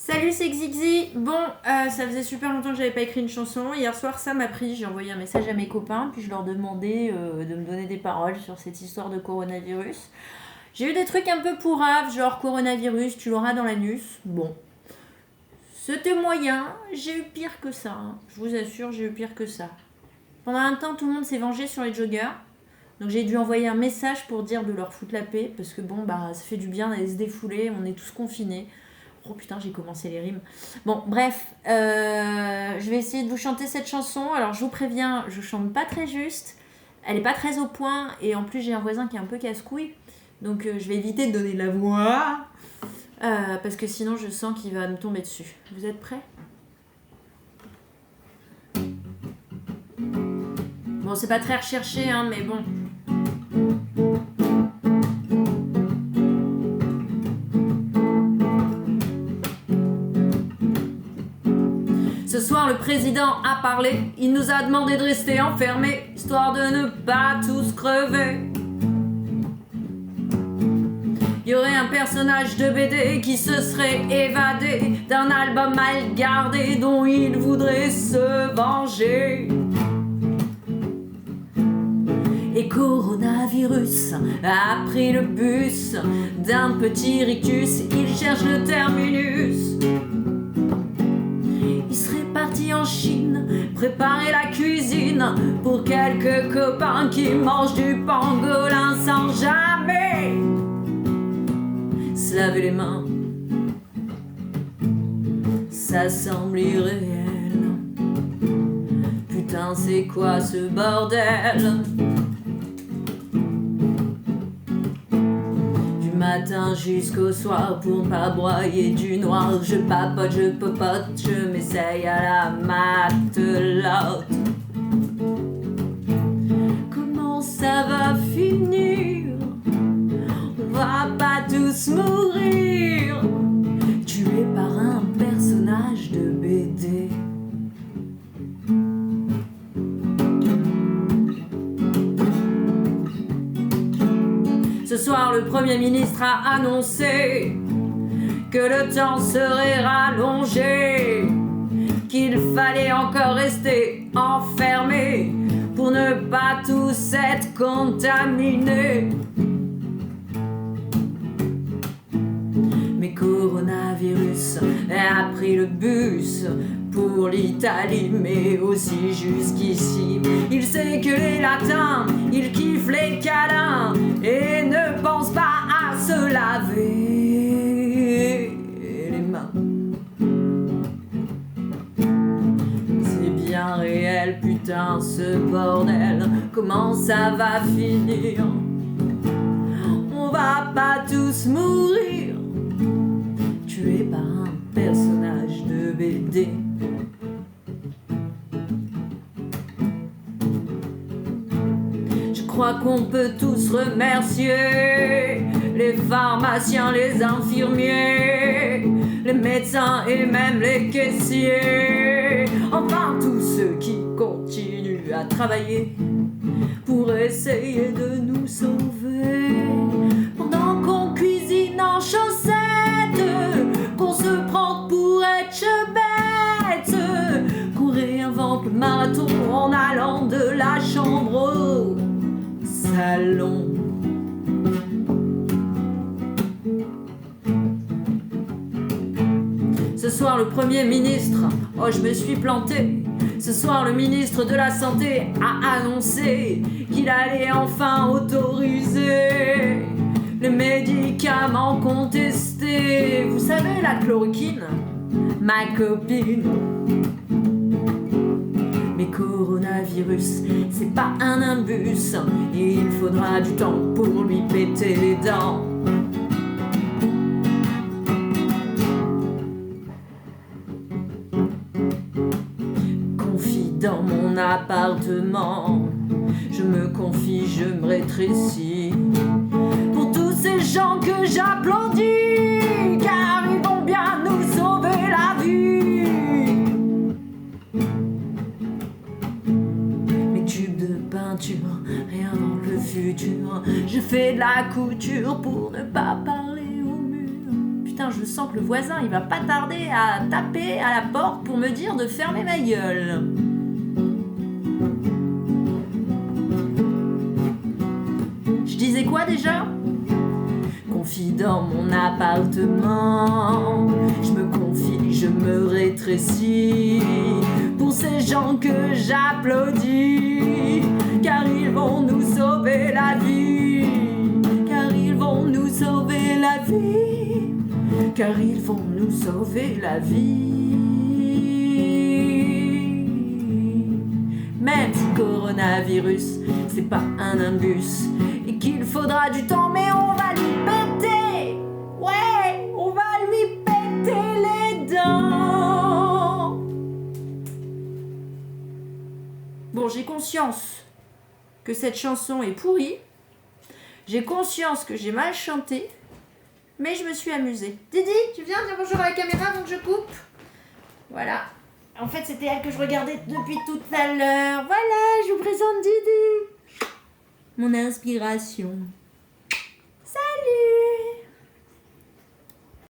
Salut, c'est Xixi. Bon, ça faisait super longtemps que j'avais pas écrit une chanson. Hier soir, ça m'a pris. J'ai envoyé un message à mes copains, puis je leur demandais de me donner des paroles sur cette histoire de coronavirus. J'ai eu des trucs un peu pourraves, genre coronavirus, tu l'auras dans l'anus. Bon, c'était moyen. J'ai eu pire que ça. Je vous assure, j'ai eu pire que ça. Pendant un temps, tout le monde s'est vengé sur les joggers. Donc j'ai dû envoyer un message pour dire de leur foutre la paix, parce que bon, bah ça fait du bien d'aller se défouler, on est tous confinés. Oh putain, j'ai commencé les rimes. Bon, bref, je vais essayer de vous chanter cette chanson. Alors je vous préviens, je chante pas très juste, elle est pas très au point, et en plus j'ai un voisin qui est un peu casse-couille, donc je vais éviter de donner de la voix, parce que sinon je sens qu'il va me tomber dessus. Vous êtes prêts ? Bon, c'est pas très recherché, hein, mais bon. Ce soir, le président a parlé. Il nous a demandé de rester enfermés, histoire de ne pas tous crever. Il y aurait un personnage de BD qui se serait évadé d'un album mal gardé dont il voudrait se venger. Et coronavirus a pris le bus d'un petit rictus, il cherche le terminus. Il serait parti en Chine, préparer la cuisine pour quelques copains qui mangent du pangolin sans jamais se laver les mains. Ça semble irréel. Putain, c'est quoi ce bordel ? Matin jusqu'au soir pour pas broyer du noir. Je papote, je popote, je m'essaye à la matelote. Comment ça va finir ? On va pas tous mourir, tués par un personnage de BD. Ce soir, le Premier ministre a annoncé que le temps serait rallongé, qu'il fallait encore rester enfermé pour ne pas tous être contaminés. Mais coronavirus a pris le bus pour l'Italie, mais aussi jusqu'ici. Il sait que les latins, ils kiffent les câlins et ne pensent pas à se laver les mains. C'est bien réel, putain, ce bordel. Comment ça va finir ? On va pas tous mourir, tués par un personnage de BD. Je crois qu'on peut tous remercier les pharmaciens, les infirmiers, les médecins et même les caissiers. Enfin tous ceux qui continuent à travailler pour essayer de nous sauver. Pendant qu'on cuisine en chaussettes, qu'on se prend pour être bête, qu'on réinvente le marathon en allant de la chambre au salon. Ce soir, le Premier ministre, oh je me suis planté. Ce soir, le ministre de la Santé a annoncé qu'il allait enfin autoriser les médicaments contestés. Vous savez, la chloroquine, ma copine. Mais coronavirus, c'est pas un imbus, il faudra du temps pour lui péter les dents. Confie dans mon appartement, je me confie, je me rétrécis. Pour tous ces gens que j'applaudis, car ils vont bien nous sauver la vie. Mes tubes de peinture réinventent le futur. Je fais de la couture pour ne pas parler au mur. Putain, je sens que le voisin, il va pas tarder à taper à la porte pour me dire de fermer ma gueule. Je disais quoi déjà ? Confie dans mon appartement, je me confie, je me rétrécis pour ces gens que j'applaudis, car ils vont nous sauver la vie, car ils vont nous sauver la vie, car ils vont nous sauver la vie. Même si coronavirus, c'est pas un imbus et qu'il faudra du temps, mais on va lui péter, ouais, on va lui péter les dents. Bon, j'ai conscience que cette chanson est pourrie, j'ai conscience que j'ai mal chanté, mais je me suis amusée. Didi, tu viens dire bonjour à la caméra avant que je coupe ? Voilà. En fait, c'était elle que je regardais depuis tout à l'heure. Voilà, je vous présente Didi. Mon inspiration.